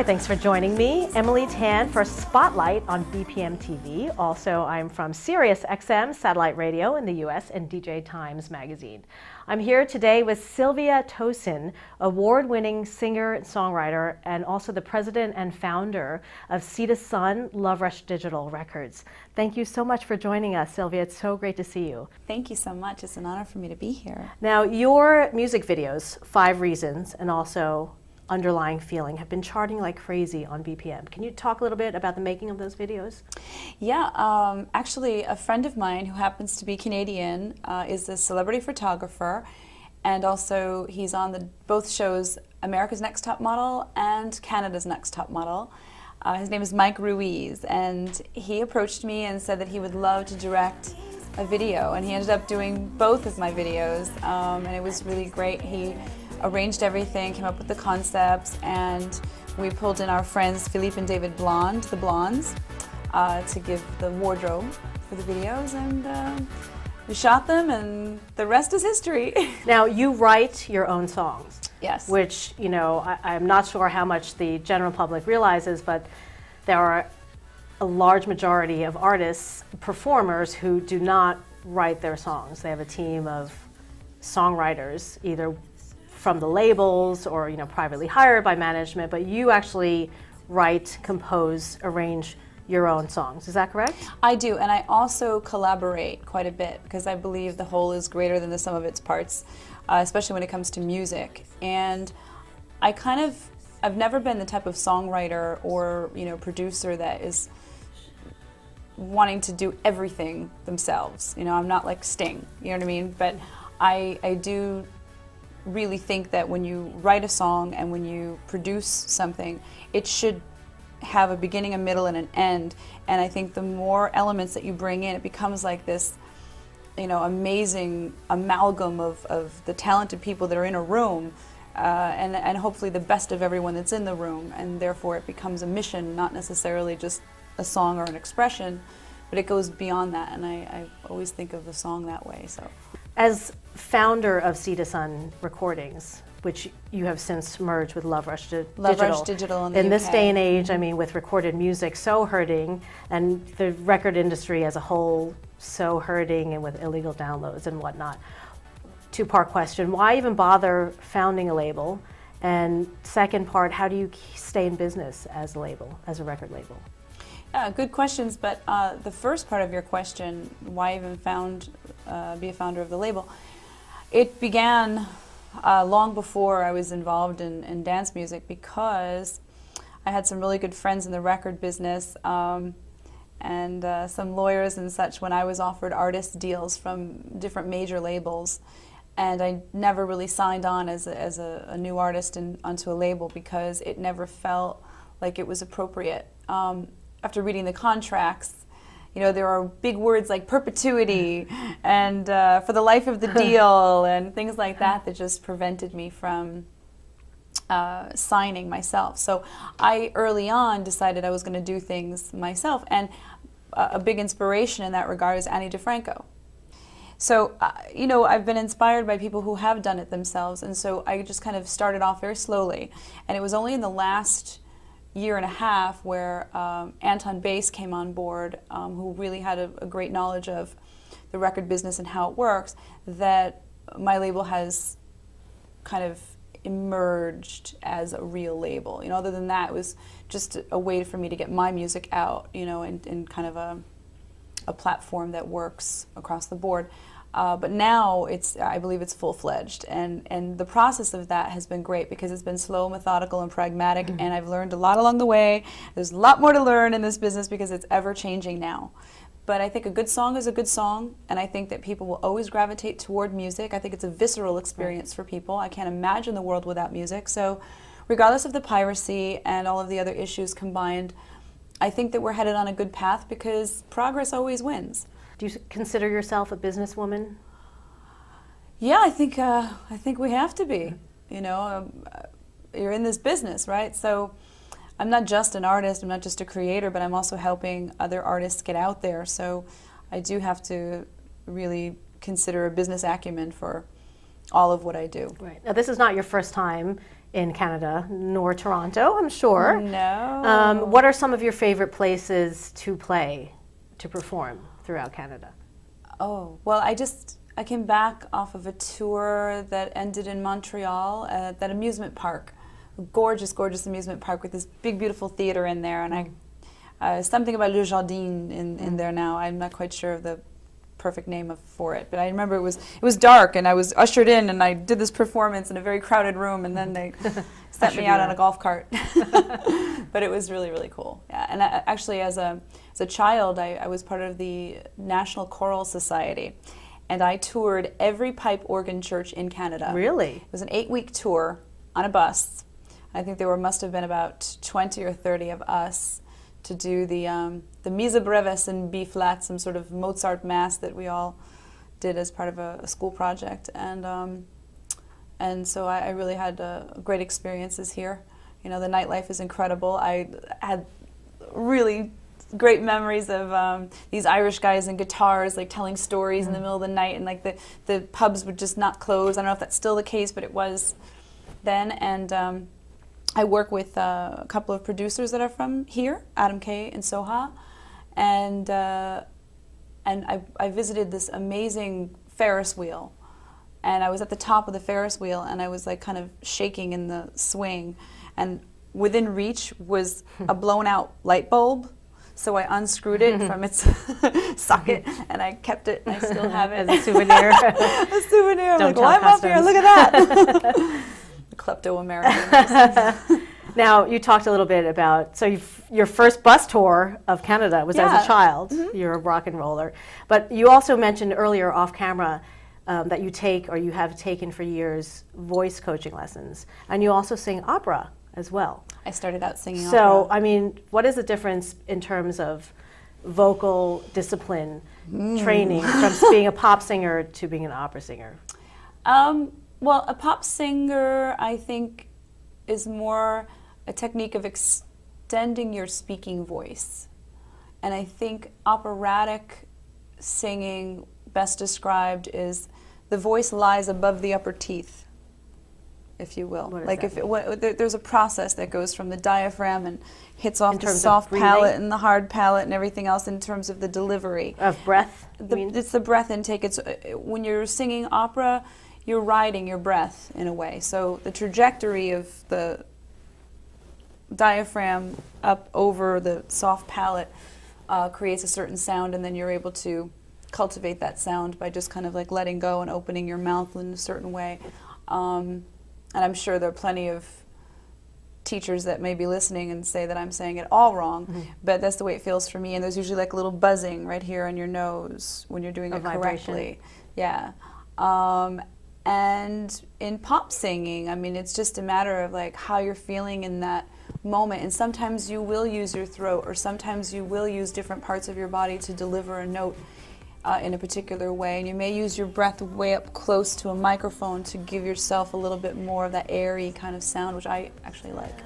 Hi, thanks for joining me. Emily Tan for Spotlight on BPM TV. Also, I'm from Sirius XM Satellite Radio in the US and DJ Times Magazine. I'm here today with Sylvia Tosun, award-winning singer and songwriter, and also the president and founder of Sea to Sun Love Rush Digital Records. Thank you so much for joining us, Sylvia. It's so great to see you. Thank you so much. It's an honor for me to be here. Now, your music videos, 5 Reasons, and also Underlying Feeling, have been charting like crazy on BPM. Can you talk a little bit about the making of those videos? Yeah, actually a friend of mine who happens to be Canadian is a celebrity photographer, and also he's on both shows, America's Next Top Model and Canada's Next Top Model. His name is Mike Ruiz, and he approached me and said that he would love to direct a video, and he ended up doing both of my videos, and it was really great. He arranged everything, came up with the concepts, and we pulled in our friends Philippe and David Blonde, the Blondes, to give the wardrobe for the videos, and we shot them, and the rest is history. Now, you write your own songs. Yes. Which, you know, I'm not sure how much the general public realizes, but there are a large majority of artists, performers, who do not write their songs. They have a team of songwriters, either from the labels or, you know, privately hired by management, but you actually write, compose, arrange your own songs. Is that correct? I do, and I also collaborate quite a bit because I believe the whole is greater than the sum of its parts, especially when it comes to music. And I've never been the type of songwriter or, you know, producer that is wanting to do everything themselves. You know, I'm not like Sting, you know what I mean? But I do really think that when you write a song and when you produce something, it should have a beginning, a middle, and an end. And I think the more elements that you bring in, it becomes like this, you know, amazing amalgam of the talented people that are in a room, and hopefully the best of everyone that's in the room. And therefore it becomes a mission, not necessarily just a song or an expression, but it goes beyond that. And I always think of the song that way. So, as founder of Sea to Sun Recordings, which you have since merged with Love Rush Digital in this day and age, I mean, with recorded music so hurting, and the record industry as a whole so hurting, and with illegal downloads and whatnot. Two-part question: why even bother founding a label? And second part, how do you stay in business as a label, as a record label? Good questions, but the first part of your question, why even be a founder of the label, it began long before I was involved in dance music, because I had some really good friends in the record business, and some lawyers and such, when I was offered artist deals from different major labels. And I never really signed on as a new artist onto a label because it never felt like it was appropriate. After reading the contracts, you know, there are big words like perpetuity and for the life of the deal and things like that that just prevented me from signing myself. So I early on decided I was going to do things myself, and a big inspiration in that regard is Ani DeFranco. So, you know, I've been inspired by people who have done it themselves, and so I just kind of started off very slowly. And it was only in the last year and a half where Anton Bass came on board, who really had a great knowledge of the record business and how it works, that my label has kind of emerged as a real label. You know, other than that, it was just a way for me to get my music out, you know, in kind of a platform that works across the board. But now I believe it's full-fledged, and the process of that has been great because it's been slow, methodical, and pragmatic, and I've learned a lot along the way. There's a lot more to learn in this business because it's ever-changing now. But I think a good song is a good song, and I think that people will always gravitate toward music. I think it's a visceral experience for people. I can't imagine the world without music. So regardless of the piracy and all of the other issues combined, I think that we're headed on a good path because progress always wins. Do you consider yourself a businesswoman? Yeah, I think we have to be. You know, you're in this business, right? So I'm not just an artist, I'm not just a creator, but I'm also helping other artists get out there. So I do have to really consider a business acumen for all of what I do. Right. Now, this is not your first time in Canada, nor Toronto, I'm sure. No. What are some of your favorite places to play, to perform throughout Canada? Oh, well, I came back off of a tour that ended in Montreal at that amusement park. A gorgeous, gorgeous amusement park with this big, beautiful theater in there. And something about Le Jardin in there now. I'm not quite sure of the perfect name for it, but I remember it was dark and I was ushered in and I did this performance in a very crowded room, and then they sent me out on a golf cart. But it was really, really cool. Yeah, and actually as a child I was part of the National Choral Society, and I toured every pipe organ church in Canada. Really? It was an 8-week tour on a bus. I think there must have been about 20 or 30 of us to do the Misa Brevis in B flat, some sort of Mozart mass that we all did as part of a school project, and so I really had great experiences here. You know, the nightlife is incredible. I had really great memories of these Irish guys and guitars, like telling stories in the middle of the night, and like the pubs would just not close. I don't know if that's still the case, but it was then. And I work with a couple of producers that are from here, Adam Kay and Soha, and I visited this amazing Ferris wheel, and I was at the top of the Ferris wheel, and I was like kind of shaking in the swing, and within reach was a blown out light bulb, so I unscrewed it from its socket, and I kept it, and I still have it as a souvenir. A souvenir. I'm Don't like, well, I'm up here, look at that. Klepto-American. Now, you talked a little bit about, so your first bus tour of Canada was as a child. You're a rock and roller. But you also mentioned earlier off camera that you take, or you have taken for years, voice coaching lessons. And you also sing opera as well. I started out singing opera. So, I mean, what is the difference in terms of vocal discipline training from being a pop singer to being an opera singer? Well, a pop singer, I think, is more a technique of extending your speaking voice. And I think operatic singing, best described, is the voice lies above the upper teeth, if you will. Like if there's a process that goes from the diaphragm and hits off the soft palate and the hard palate and everything else in terms of the delivery. Of breath? It's the breath intake. It's when you're singing opera, you're riding your breath in a way. So the trajectory of the diaphragm up over the soft palate creates a certain sound, and then you're able to cultivate that sound by just kind of like letting go and opening your mouth in a certain way. And I'm sure there are plenty of teachers that may be listening and say that I'm saying it all wrong, but that's the way it feels for me. And there's usually like a little buzzing right here on your nose when you're doing it correctly. Yeah. And in pop singing, I mean, it's just a matter of like how you're feeling in that moment. And sometimes you will use your throat, or sometimes you will use different parts of your body to deliver a note in a particular way. And you may use your breath way up close to a microphone to give yourself a little bit more of that airy kind of sound, which I actually like.